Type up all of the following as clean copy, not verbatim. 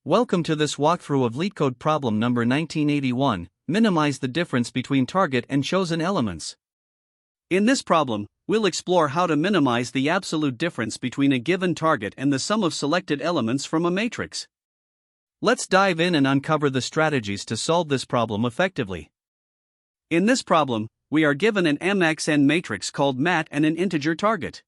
Welcome to this walkthrough of LeetCode problem number 1981, minimize the difference between target and chosen elements. In this problem, we'll explore how to minimize the absolute difference between a given target and the sum of selected elements from a matrix. Let's dive in and uncover the strategies to solve this problem effectively. In this problem, we are given an MXN matrix called mat and an integer target.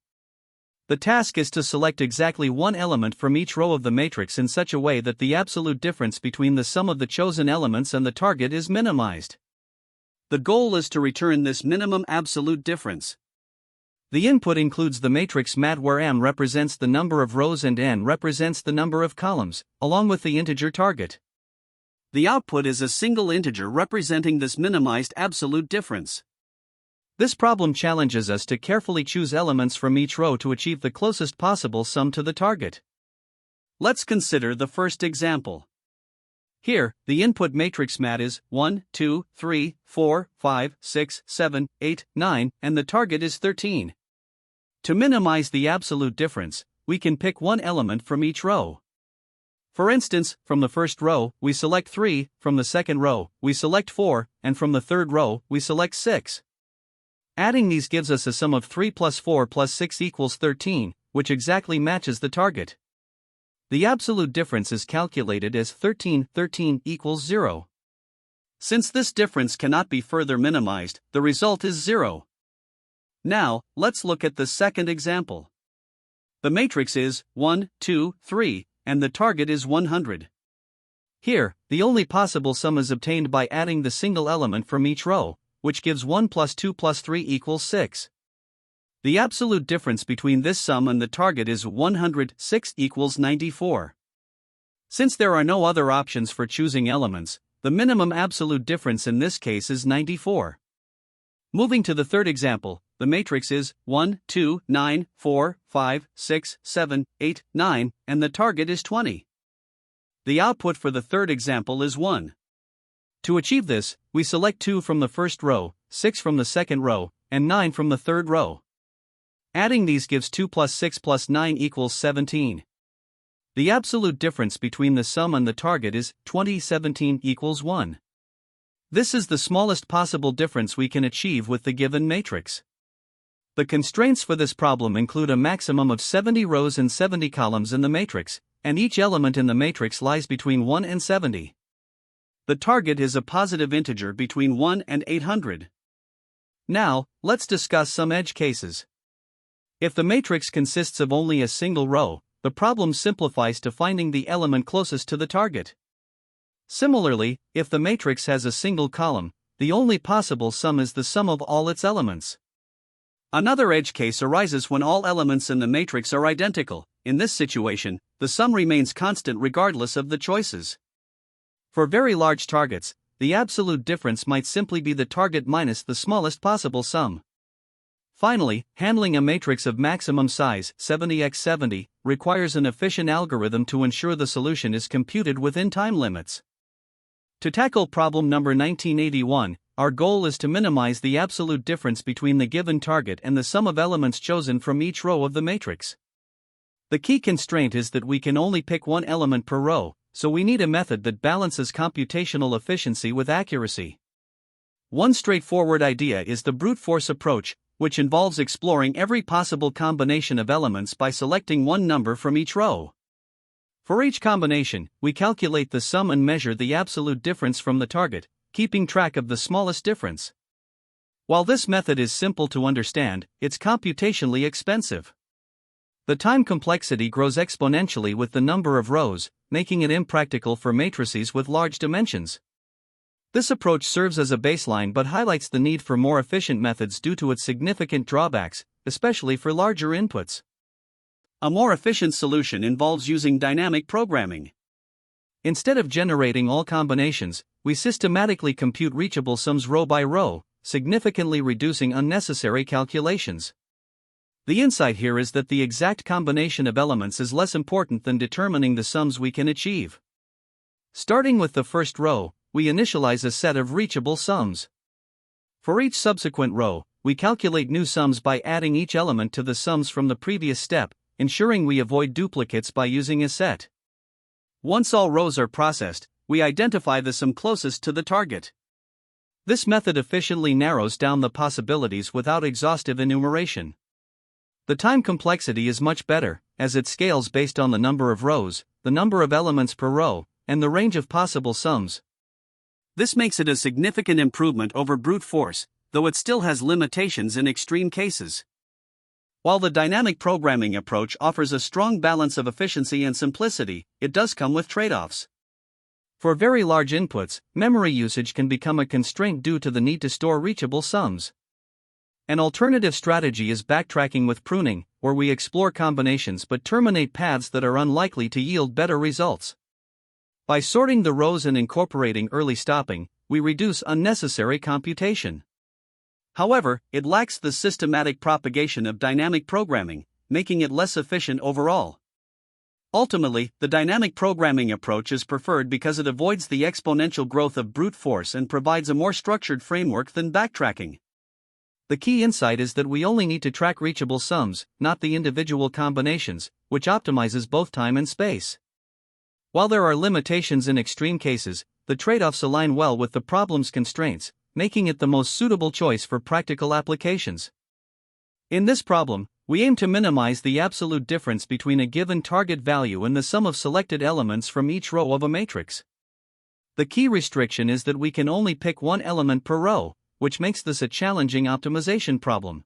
The task is to select exactly one element from each row of the matrix in such a way that the absolute difference between the sum of the chosen elements and the target is minimized. The goal is to return this minimum absolute difference. The input includes the matrix mat where M represents the number of rows and N represents the number of columns, along with the integer target. The output is a single integer representing this minimized absolute difference. This problem challenges us to carefully choose elements from each row to achieve the closest possible sum to the target. Let's consider the first example. Here, the input matrix mat is 1, 2, 3, 4, 5, 6, 7, 8, 9, and the target is 13. To minimize the absolute difference, we can pick one element from each row. For instance, from the first row, we select 3, from the second row, we select 4, and from the third row, we select 6. Adding these gives us a sum of 3 plus 4 plus 6 equals 13, which exactly matches the target. The absolute difference is calculated as 13 equals 0. Since this difference cannot be further minimized, the result is 0. Now, let's look at the second example. The matrix is 1, 2, 3, and the target is 100. Here, the only possible sum is obtained by adding the single element from each row, which gives 1 plus 2 plus 3 equals 6. The absolute difference between this sum and the target is 106 equals 94. Since there are no other options for choosing elements, the minimum absolute difference in this case is 94. Moving to the third example, the matrix is 1, 2, 9, 4, 5, 6, 7, 8, 9, and the target is 20. The output for the third example is 1. To achieve this, we select 2 from the first row, 6 from the second row, and 9 from the third row. Adding these gives 2 plus 6 plus 9 equals 17. The absolute difference between the sum and the target is 17 equals 1. This is the smallest possible difference we can achieve with the given matrix. The constraints for this problem include a maximum of 70 rows and 70 columns in the matrix, and each element in the matrix lies between 1 and 70. The target is a positive integer between 1 and 800. Now, let's discuss some edge cases. If the matrix consists of only a single row, the problem simplifies to finding the element closest to the target. Similarly, if the matrix has a single column, the only possible sum is the sum of all its elements. Another edge case arises when all elements in the matrix are identical. In this situation, the sum remains constant regardless of the choices. For very large targets, the absolute difference might simply be the target minus the smallest possible sum. Finally, handling a matrix of maximum size, 70x70, requires an efficient algorithm to ensure the solution is computed within time limits. To tackle problem number 1981, our goal is to minimize the absolute difference between the given target and the sum of elements chosen from each row of the matrix. The key constraint is that we can only pick one element per row, so we need a method that balances computational efficiency with accuracy. One straightforward idea is the brute force approach, which involves exploring every possible combination of elements by selecting one number from each row. For each combination, we calculate the sum and measure the absolute difference from the target, keeping track of the smallest difference. While this method is simple to understand, it's computationally expensive. The time complexity grows exponentially with the number of rows, making it impractical for matrices with large dimensions. This approach serves as a baseline but highlights the need for more efficient methods due to its significant drawbacks, especially for larger inputs. A more efficient solution involves using dynamic programming. Instead of generating all combinations, we systematically compute reachable sums row by row, significantly reducing unnecessary calculations. The insight here is that the exact combination of elements is less important than determining the sums we can achieve. Starting with the first row, we initialize a set of reachable sums. For each subsequent row, we calculate new sums by adding each element to the sums from the previous step, ensuring we avoid duplicates by using a set. Once all rows are processed, we identify the sum closest to the target. This method efficiently narrows down the possibilities without exhaustive enumeration. The time complexity is much better, as it scales based on the number of rows, the number of elements per row, and the range of possible sums. This makes it a significant improvement over brute force, though it still has limitations in extreme cases. While the dynamic programming approach offers a strong balance of efficiency and simplicity, it does come with trade-offs. For very large inputs, memory usage can become a constraint due to the need to store reachable sums. An alternative strategy is backtracking with pruning, where we explore combinations but terminate paths that are unlikely to yield better results. By sorting the rows and incorporating early stopping, we reduce unnecessary computation. However, it lacks the systematic propagation of dynamic programming, making it less efficient overall. Ultimately, the dynamic programming approach is preferred because it avoids the exponential growth of brute force and provides a more structured framework than backtracking. The key insight is that we only need to track reachable sums, not the individual combinations, which optimizes both time and space. While there are limitations in extreme cases, the trade-offs align well with the problem's constraints, making it the most suitable choice for practical applications. In this problem, we aim to minimize the absolute difference between a given target value and the sum of selected elements from each row of a matrix. The key restriction is that we can only pick one element per row, which makes this a challenging optimization problem.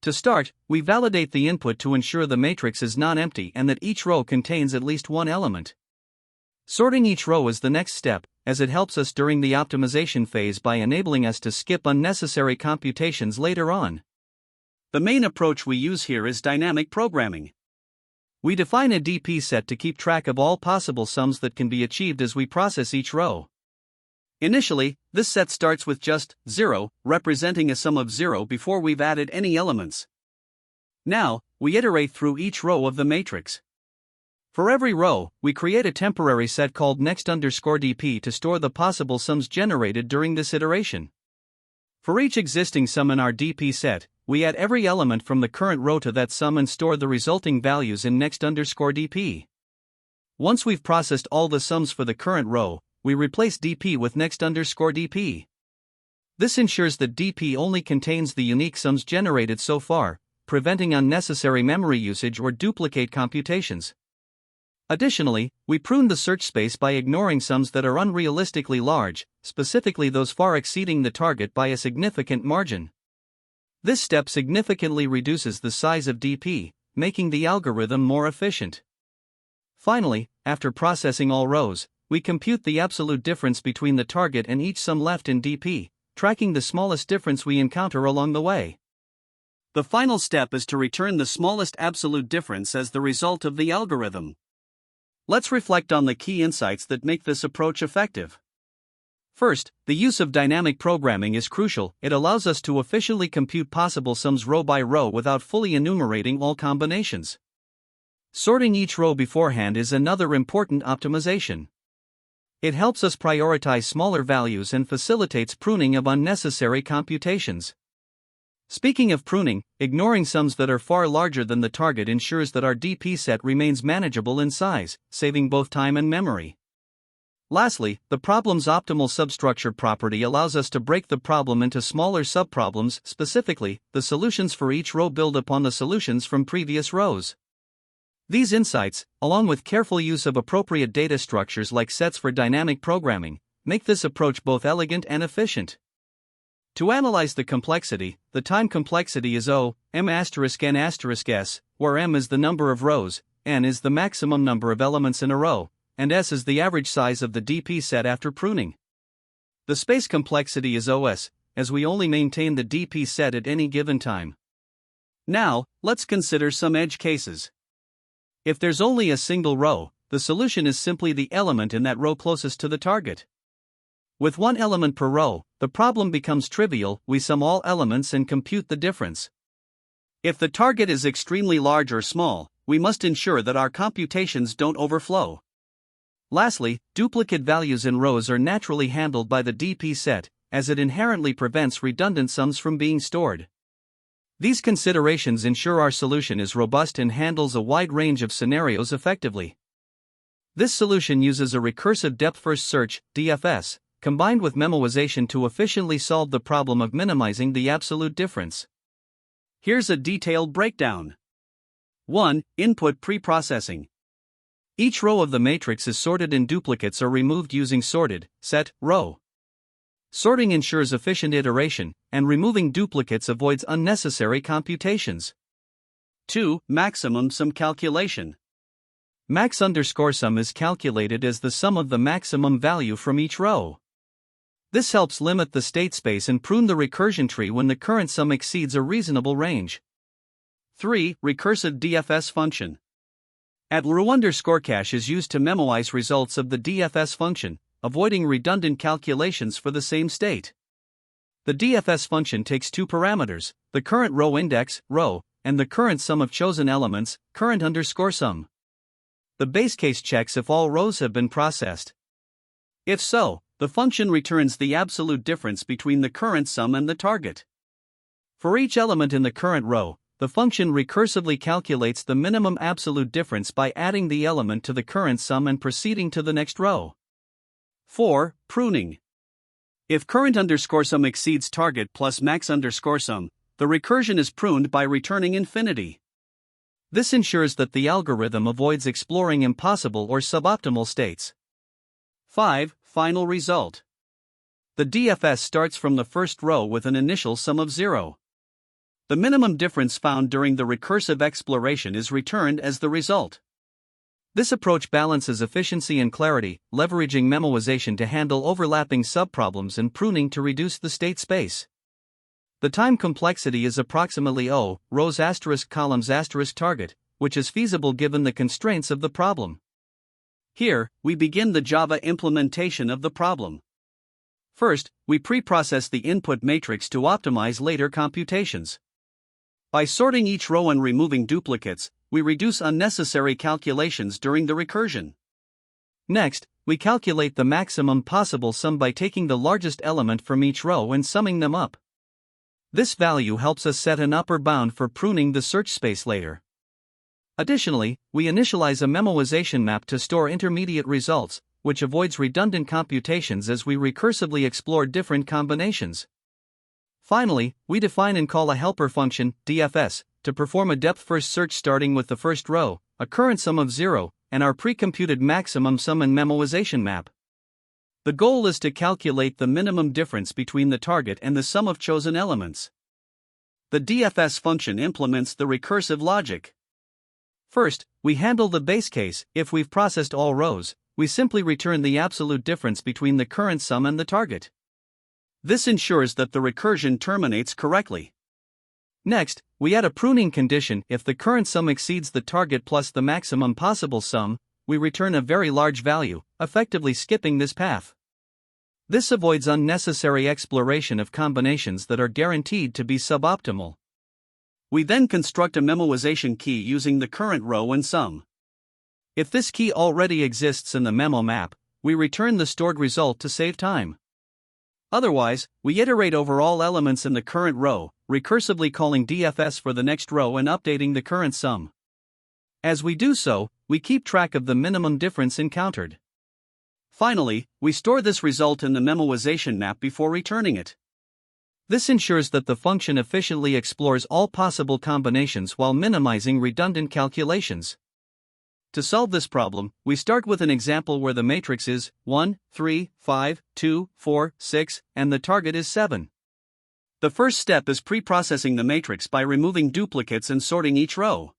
To start, we validate the input to ensure the matrix is non-empty and that each row contains at least one element. Sorting each row is the next step, as it helps us during the optimization phase by enabling us to skip unnecessary computations later on. The main approach we use here is dynamic programming. We define a DP set to keep track of all possible sums that can be achieved as we process each row. Initially, this set starts with just 0, representing a sum of 0 before we've added any elements. Now, we iterate through each row of the matrix. For every row, we create a temporary set called next_dp to store the possible sums generated during this iteration. For each existing sum in our DP set, we add every element from the current row to that sum and store the resulting values in next_dp. Once we've processed all the sums for the current row, we replace dp with next_dp. This ensures that dp only contains the unique sums generated so far, preventing unnecessary memory usage or duplicate computations. Additionally, we prune the search space by ignoring sums that are unrealistically large, specifically those far exceeding the target by a significant margin. This step significantly reduces the size of dp, making the algorithm more efficient. Finally, after processing all rows, we compute the absolute difference between the target and each sum left in dp, tracking the smallest difference we encounter along the way. The final step is to return the smallest absolute difference as the result of the algorithm. Let's reflect on the key insights that make this approach effective. First, the use of dynamic programming is crucial. It allows us to efficiently compute possible sums row by row without fully enumerating all combinations. Sorting each row beforehand is another important optimization. It helps us prioritize smaller values and facilitates pruning of unnecessary computations. Speaking of pruning, ignoring sums that are far larger than the target ensures that our DP set remains manageable in size, saving both time and memory. Lastly, the problem's optimal substructure property allows us to break the problem into smaller subproblems. Specifically, the solutions for each row build upon the solutions from previous rows. These insights, along with careful use of appropriate data structures like sets for dynamic programming, make this approach both elegant and efficient. To analyze the complexity, the time complexity is O(m*n*s), where m is the number of rows, n is the maximum number of elements in a row, and s is the average size of the DP set after pruning. The space complexity is OS, as we only maintain the DP set at any given time. Now, let's consider some edge cases. If there's only a single row, the solution is simply the element in that row closest to the target. With one element per row, the problem becomes trivial. We sum all elements and compute the difference. If the target is extremely large or small, we must ensure that our computations don't overflow. Lastly, duplicate values in rows are naturally handled by the DP set, as it inherently prevents redundant sums from being stored. These considerations ensure our solution is robust and handles a wide range of scenarios effectively. This solution uses a recursive depth-first search (DFS) combined with memoization to efficiently solve the problem of minimizing the absolute difference. Here's a detailed breakdown. 1. Input preprocessing. Each row of the matrix is sorted in duplicates or removed using sorted, set, row. Sorting ensures efficient iteration, and removing duplicates avoids unnecessary computations. 2. Maximum sum calculation. Max_sum is calculated as the sum of the maximum value from each row. This helps limit the state space and prune the recursion tree when the current sum exceeds a reasonable range. 3. Recursive DFS function. @row_cache is used to memoize results of the DFS function, avoiding redundant calculations for the same state. The DFS function takes two parameters, the current row index, row, and the current sum of chosen elements, current_sum. The base case checks if all rows have been processed. If so, the function returns the absolute difference between the current sum and the target. For each element in the current row, the function recursively calculates the minimum absolute difference by adding the element to the current sum and proceeding to the next row. 4. Pruning. If current_sum exceeds target plus max_sum, the recursion is pruned by returning infinity. This ensures that the algorithm avoids exploring impossible or suboptimal states. 5. Final result. The DFS starts from the first row with an initial sum of 0. The minimum difference found during the recursive exploration is returned as the result. This approach balances efficiency and clarity, leveraging memoization to handle overlapping subproblems and pruning to reduce the state space. The time complexity is approximately O, rows * columns * target, which is feasible given the constraints of the problem. Here, we begin the Java implementation of the problem. First, we preprocess the input matrix to optimize later computations. By sorting each row and removing duplicates, we reduce unnecessary calculations during the recursion. Next, we calculate the maximum possible sum by taking the largest element from each row and summing them up. This value helps us set an upper bound for pruning the search space later. Additionally, we initialize a memoization map to store intermediate results, which avoids redundant computations as we recursively explore different combinations. Finally, we define and call a helper function, DFS, to perform a depth-first search starting with the first row, a current sum of 0, and our pre-computed maximum sum and memoization map. The goal is to calculate the minimum difference between the target and the sum of chosen elements. The DFS function implements the recursive logic. First, we handle the base case. If we've processed all rows, we simply return the absolute difference between the current sum and the target. This ensures that the recursion terminates correctly. Next, we add a pruning condition. If the current sum exceeds the target plus the maximum possible sum, we return a very large value, effectively skipping this path. This avoids unnecessary exploration of combinations that are guaranteed to be suboptimal. We then construct a memoization key using the current row and sum. If this key already exists in the memo map, we return the stored result to save time. Otherwise, we iterate over all elements in the current row, recursively calling DFS for the next row and updating the current sum. As we do so, we keep track of the minimum difference encountered. Finally, we store this result in the memoization map before returning it. This ensures that the function efficiently explores all possible combinations while minimizing redundant calculations. To solve this problem, we start with an example where the matrix is 1, 3, 5, 2, 4, 6, and the target is 7. The first step is preprocessing the matrix by removing duplicates and sorting each row.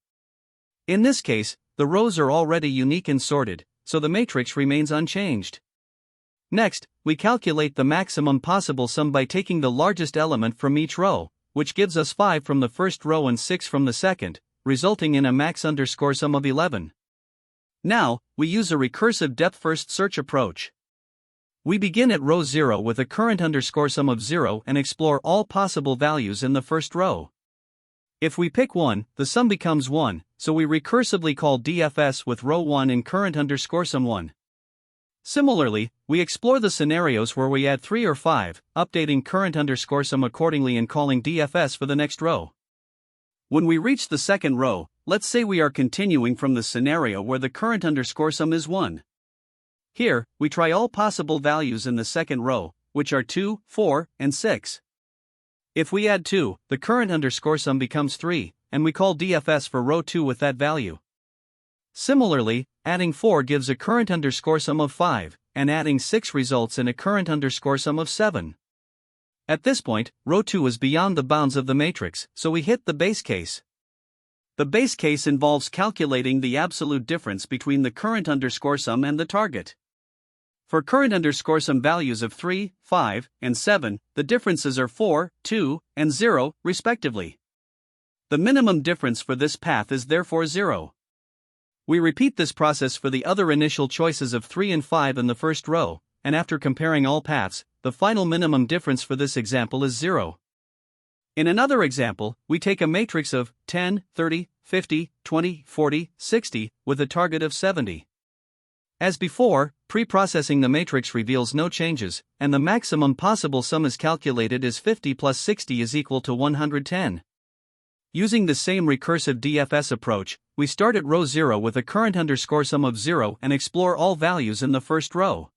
In this case, the rows are already unique and sorted, so the matrix remains unchanged. Next, we calculate the maximum possible sum by taking the largest element from each row, which gives us 5 from the first row and 6 from the second, resulting in a max_sum of 11. Now, we use a recursive depth-first search approach. We begin at row 0 with a current_sum of 0 and explore all possible values in the first row. If we pick 1, the sum becomes 1, so we recursively call DFS with row 1 and current_sum 1. Similarly, we explore the scenarios where we add 3 or 5, updating current_sum accordingly and calling DFS for the next row. When we reach the second row, let's say we are continuing from the scenario where the current underscore sum is 1. Here, we try all possible values in the second row, which are 2, 4, and 6. If we add 2, the current underscore sum becomes 3, and we call DFS for row 2 with that value. Similarly, adding 4 gives a current underscore sum of 5, and adding 6 results in a current underscore sum of 7. At this point, row 2 is beyond the bounds of the matrix, so we hit the base case. The base case involves calculating the absolute difference between the current underscore sum and the target. For current underscore sum values of 3, 5, and 7, the differences are 4, 2, and 0, respectively. The minimum difference for this path is therefore 0. We repeat this process for the other initial choices of 3 and 5 in the first row, and after comparing all paths, the final minimum difference for this example is 0. In another example, we take a matrix of 10, 30, 50, 20, 40, 60, with a target of 70. As before, pre-processing the matrix reveals no changes, and the maximum possible sum is calculated as 50 plus 60 is equal to 110. Using the same recursive DFS approach, we start at row 0 with a current underscore sum of 0 and explore all values in the first row.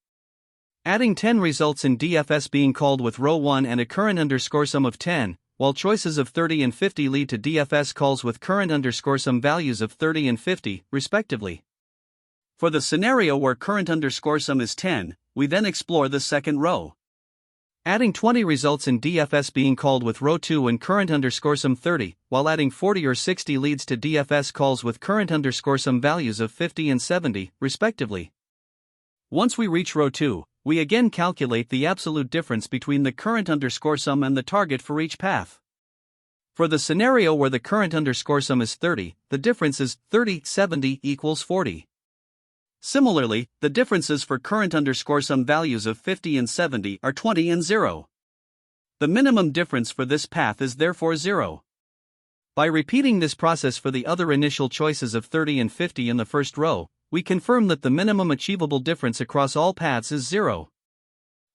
Adding 10 results in DFS being called with row 1 and a current underscore sum of 10, while choices of 30 and 50 lead to DFS calls with current underscore sum values of 30 and 50, respectively. For the scenario where current underscore sum is 10, we then explore the second row. Adding 20 results in DFS being called with row 2 and current underscore sum 30, while adding 40 or 60 leads to DFS calls with current underscore sum values of 50 and 70, respectively. Once we reach row 2, we again calculate the absolute difference between the current underscore sum and the target for each path. For the scenario where the current underscore sum is 30, the difference is 30, 70 equals 40. Similarly, the differences for current underscore sum values of 50 and 70 are 20 and 0. The minimum difference for this path is therefore 0. By repeating this process for the other initial choices of 30 and 50 in the first row, we confirm that the minimum achievable difference across all paths is 0.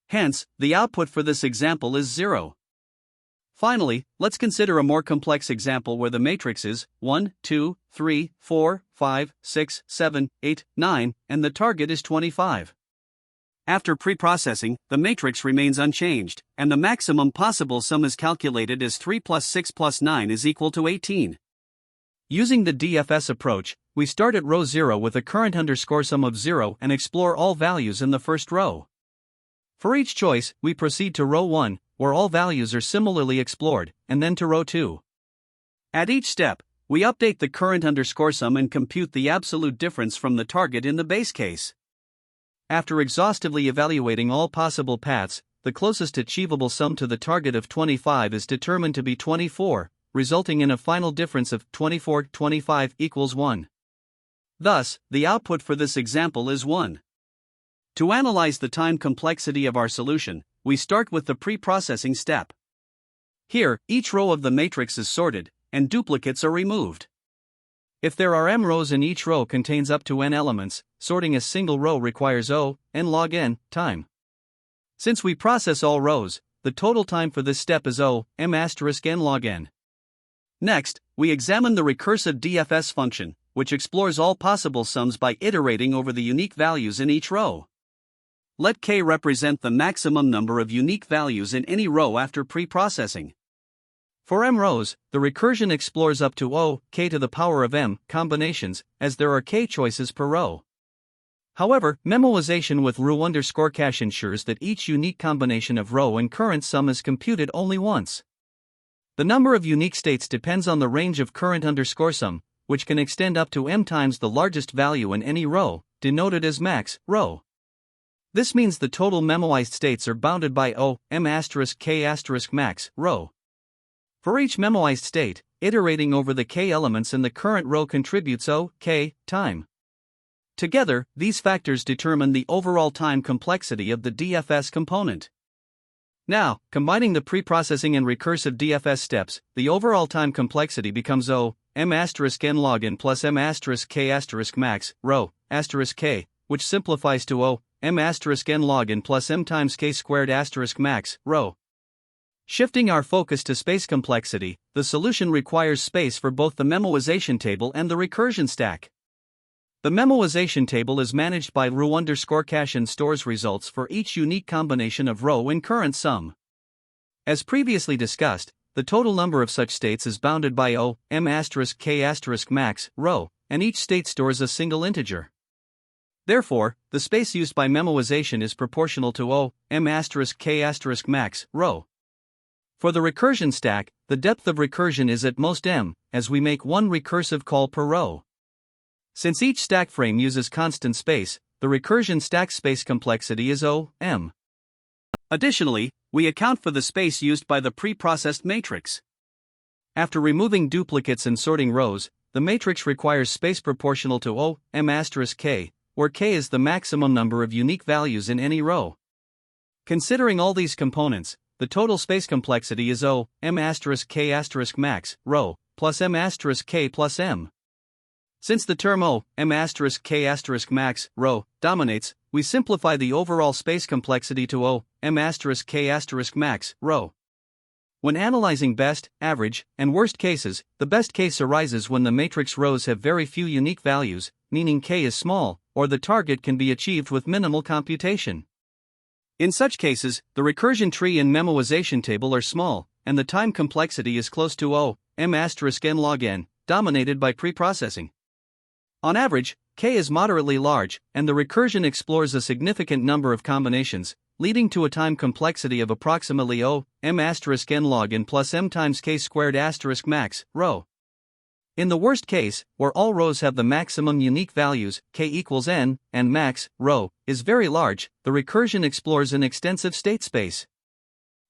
Hence, the output for this example is 0. Finally, let's consider a more complex example where the matrix is 1, 2, 3, 4, 5, 6, 7, 8, 9, and the target is 25. After pre-processing, the matrix remains unchanged, and the maximum possible sum is calculated as 3 plus 6 plus 9 is equal to 18. Using the DFS approach, we start at row 0 with a current underscore sum of 0 and explore all values in the first row. For each choice, we proceed to row 1, where all values are similarly explored, and then to row 2. At each step, we update the current underscore sum and compute the absolute difference from the target in the base case. After exhaustively evaluating all possible paths, the closest achievable sum to the target of 25 is determined to be 24, resulting in a final difference of 24/25 equals 1. Thus, the output for this example is 1. To analyze the time complexity of our solution, we start with the pre-processing step. Here, each row of the matrix is sorted, and duplicates are removed. If there are m rows and each row contains up to n elements, sorting a single row requires n log n time. Since we process all rows, the total time for this step is m asterisk n log n. Next, we examine the recursive DFS function, which explores all possible sums by iterating over the unique values in each row. Let k represent the maximum number of unique values in any row after pre-processing. For m rows, the recursion explores up to k to the power of m combinations, as there are k choices per row. However, memoization with row_cache ensures that each unique combination of row and current sum is computed only once. The number of unique states depends on the range of current underscore sum, which can extend up to m times the largest value in any row, denoted as max row. This means the total memoized states are bounded by m asterisk k asterisk max row. For each memoized state, iterating over the k elements in the current row contributes k time. Together, these factors determine the overall time complexity of the DFS component. Now, combining the pre-processing and recursive DFS steps, the overall time complexity becomes m asterisk n log n plus m asterisk k asterisk max row asterisk k, which simplifies to m asterisk n log n plus m times k squared asterisk max row. Shifting our focus to space complexity, the solution requires space for both the memoization table and the recursion stack. The memoization table is managed by row_cache and stores results for each unique combination of row and current sum. As previously discussed, the total number of such states is bounded by O, M*K*max, row, and each state stores a single integer. Therefore, the space used by memoization is proportional to O, M*K*max, row. For the recursion stack, the depth of recursion is at most m, as we make one recursive call per row. Since each stack frame uses constant space, the recursion stack space complexity is O, m. Additionally, we account for the space used by the pre-processed matrix. After removing duplicates and sorting rows, the matrix requires space proportional to O, M*K, where k is the maximum number of unique values in any row. Considering all these components, the total space complexity is O, M*K*max, row, plus M*K plus m. Since the term O, M*K*max, row, dominates, we simplify the overall space complexity to O, M*K*max, row. When analyzing best, average, and worst cases, the best case arises when the matrix rows have very few unique values, meaning k is small, or the target can be achieved with minimal computation. In such cases, the recursion tree and memoization table are small, and the time complexity is close to O, M*n log n, dominated by preprocessing. On average, k is moderately large, and the recursion explores a significant number of combinations, leading to a time complexity of approximately O, M*n log n plus m times k squared max, row. In the worst case, where all rows have the maximum unique values, k equals n, and max, row, is very large, the recursion explores an extensive state space.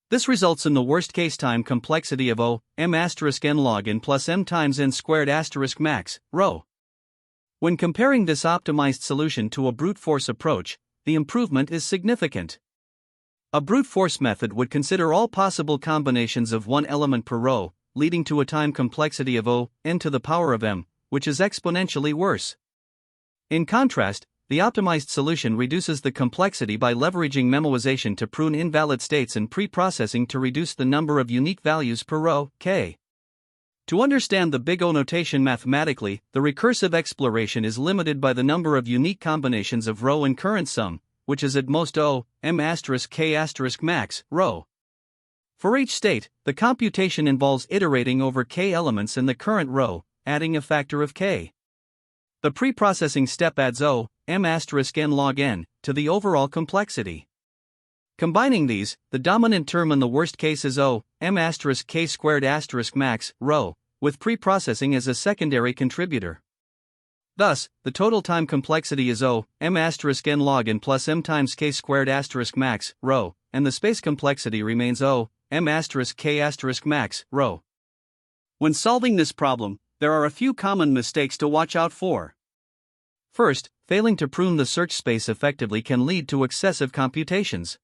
This results in the worst case time complexity of O, M*n log n plus m times n squared max, row. When comparing this optimized solution to a brute force approach, the improvement is significant. A brute force method would consider all possible combinations of one element per row, leading to a time complexity of O, n to the power of m, which is exponentially worse. In contrast, the optimized solution reduces the complexity by leveraging memoization to prune invalid states and pre-processing to reduce the number of unique values per row, k. To understand the big O notation mathematically, the recursive exploration is limited by the number of unique combinations of row and current sum, which is at most O, M*K*max, row. For each state, the computation involves iterating over k elements in the current row, adding a factor of k. The pre-processing step adds O, M*n log n, to the overall complexity. Combining these, the dominant term in the worst case is O, M*K squared max, row, with pre-processing as a secondary contributor. Thus, the total time complexity is O, M*n log n plus m times k squared max, row, and the space complexity remains O, M*K max, row. When solving this problem, there are a few common mistakes to watch out for. First, failing to prune the search space effectively can lead to excessive computations.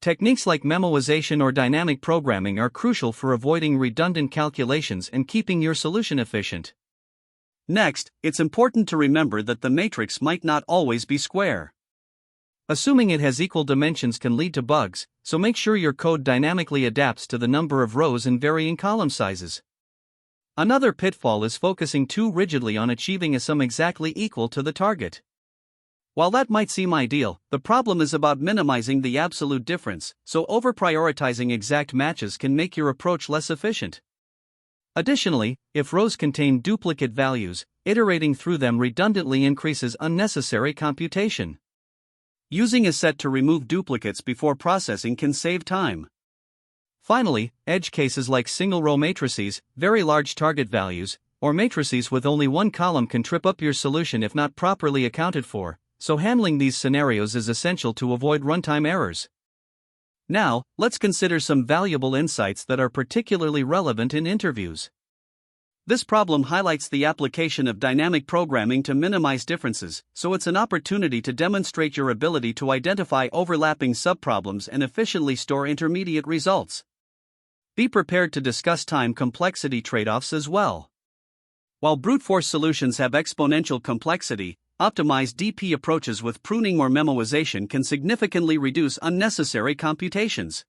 Techniques like memoization or dynamic programming are crucial for avoiding redundant calculations and keeping your solution efficient. Next, it's important to remember that the matrix might not always be square. Assuming it has equal dimensions can lead to bugs, so make sure your code dynamically adapts to the number of rows and varying column sizes. Another pitfall is focusing too rigidly on achieving a sum exactly equal to the target. While that might seem ideal, the problem is about minimizing the absolute difference, so over-prioritizing exact matches can make your approach less efficient. Additionally, if rows contain duplicate values, iterating through them redundantly increases unnecessary computation. Using a set to remove duplicates before processing can save time. Finally, edge cases like single-row matrices, very large target values, or matrices with only one column can trip up your solution if not properly accounted for, so handling these scenarios is essential to avoid runtime errors. Now, let's consider some valuable insights that are particularly relevant in interviews. This problem highlights the application of dynamic programming to minimize differences, so it's an opportunity to demonstrate your ability to identify overlapping subproblems and efficiently store intermediate results. Be prepared to discuss time complexity trade-offs as well. While brute force solutions have exponential complexity, optimized DP approaches with pruning or memoization can significantly reduce unnecessary computations.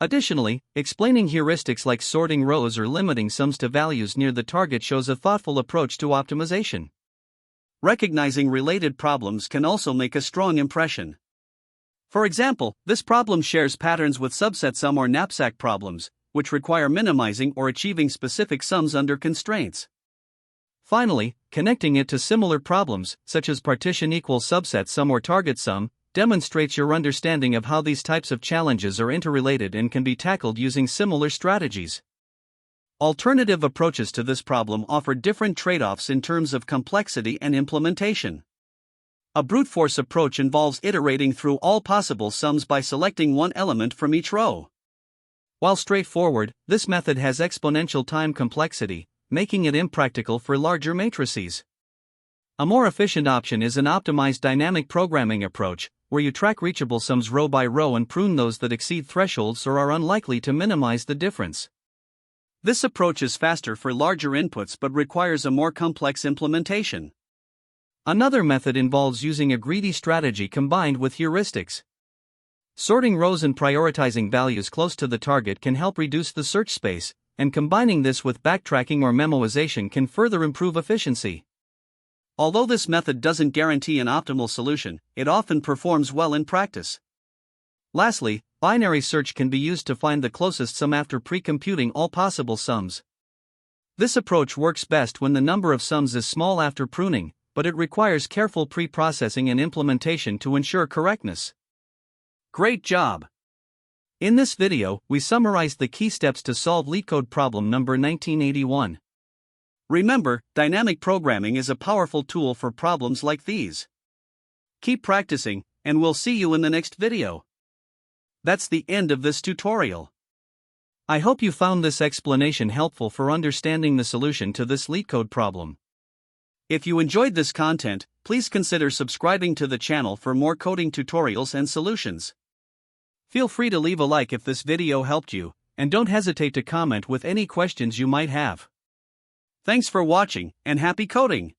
Additionally, explaining heuristics like sorting rows or limiting sums to values near the target shows a thoughtful approach to optimization. Recognizing related problems can also make a strong impression. For example, this problem shares patterns with subset sum or knapsack problems, which require minimizing or achieving specific sums under constraints. Finally, connecting it to similar problems, such as partition equals subset sum or target sum, demonstrates your understanding of how these types of challenges are interrelated and can be tackled using similar strategies. Alternative approaches to this problem offer different trade-offs in terms of complexity and implementation. A brute force approach involves iterating through all possible sums by selecting one element from each row. While straightforward, this method has exponential time complexity, making it impractical for larger matrices. A more efficient option is an optimized dynamic programming approach, where you track reachable sums row by row and prune those that exceed thresholds or are unlikely to minimize the difference. This approach is faster for larger inputs but requires a more complex implementation. Another method involves using a greedy strategy combined with heuristics. Sorting rows and prioritizing values close to the target can help reduce the search space, and combining this with backtracking or memoization can further improve efficiency. Although this method doesn't guarantee an optimal solution, it often performs well in practice. Lastly, binary search can be used to find the closest sum after pre-computing all possible sums. This approach works best when the number of sums is small after pruning, but it requires careful pre-processing and implementation to ensure correctness. Great job! In this video, we summarized the key steps to solve LeetCode problem number 1981. Remember, dynamic programming is a powerful tool for problems like these. Keep practicing, and we'll see you in the next video. That's the end of this tutorial. I hope you found this explanation helpful for understanding the solution to this LeetCode problem. If you enjoyed this content, please consider subscribing to the channel for more coding tutorials and solutions. Feel free to leave a like if this video helped you, and don't hesitate to comment with any questions you might have. Thanks for watching, and happy coding!